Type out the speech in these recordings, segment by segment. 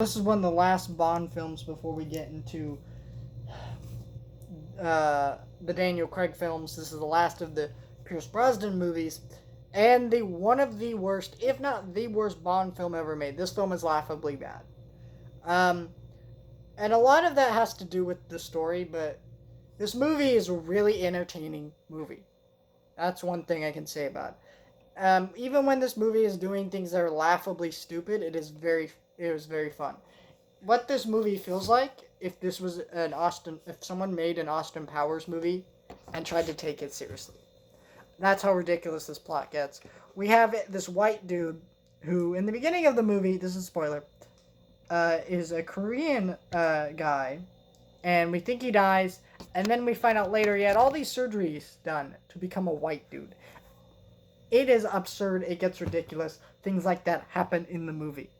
This is one of the last Bond films before we get into the Daniel Craig films. This is the last of the Pierce Brosnan movies, and the one of the worst, if not the worst, Bond film ever made. This film is laughably bad, um, and a lot of that has to do with the story. But this movie is a really entertaining movie. That's one thing I can say about it. Even when this movie is doing things that are laughably stupid, it was very fun. What this movie feels like if someone made an Austin Powers movie and tried to take it seriously. That's how ridiculous this plot gets. We have this white dude who, in the beginning of the movie, this is a spoiler, is a Korean guy, and we think he dies, and then we find out later he had all these surgeries done to become a white dude. It is absurd. It gets ridiculous. Things like that happen in the movie.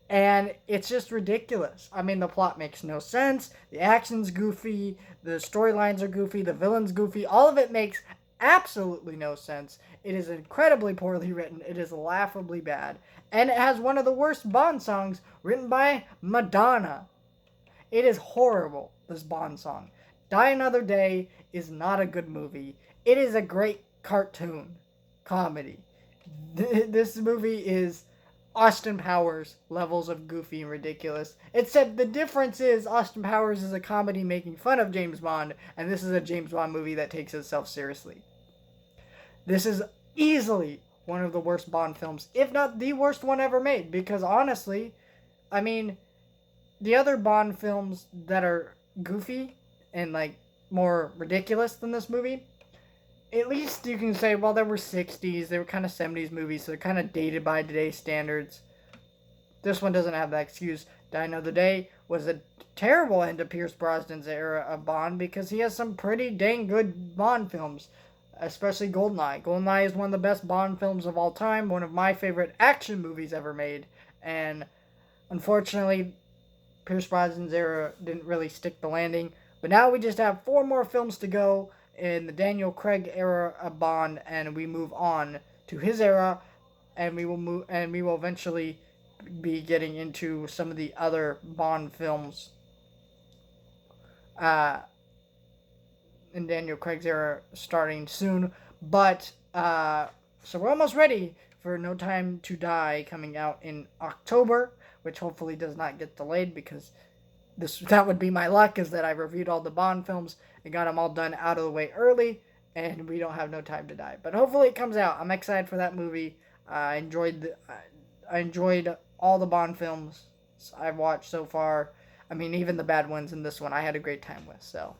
And it's just ridiculous. I mean, the plot makes no sense. The action's goofy. The storylines are goofy. The villain's goofy. All of it makes absolutely no sense. It is incredibly poorly written. It is laughably bad. And it has one of the worst Bond songs written by Madonna. It is horrible, this Bond song. Die Another Day is not a good movie. It is a great cartoon comedy. This movie is Austin Powers levels of goofy and ridiculous. Except the difference is Austin Powers is a comedy making fun of James Bond, and this is a James Bond movie that takes itself seriously. This is easily one of the worst Bond films, if not the worst one ever made, because honestly, I mean, the other Bond films that are goofy and like more ridiculous than this movie, at least you can say, well, they were 60s, they were kind of 70s movies, so they're kind of dated by today's standards. This one doesn't have that excuse. Die Another Day was a terrible end to Pierce Brosnan's era of Bond because he has some pretty dang good Bond films, especially GoldenEye. GoldenEye is one of the best Bond films of all time, one of my favorite action movies ever made, and unfortunately, Pierce Brosnan's era didn't really stick the landing. But now we just have 4 more films to go in the Daniel Craig era of Bond, and we move on to his era, and we will eventually be getting into some of the other Bond films uh, in Daniel Craig's era starting soon. But so we're almost ready for No Time to Die coming out in October, which hopefully does not get delayed because that would be my luck, is that I reviewed all the Bond films and got them all done out of the way early, and we don't have No Time to Die. But hopefully it comes out. I'm excited for that movie. I enjoyed all the Bond films I've watched so far. I mean, even the bad ones in this one, I had a great time with. So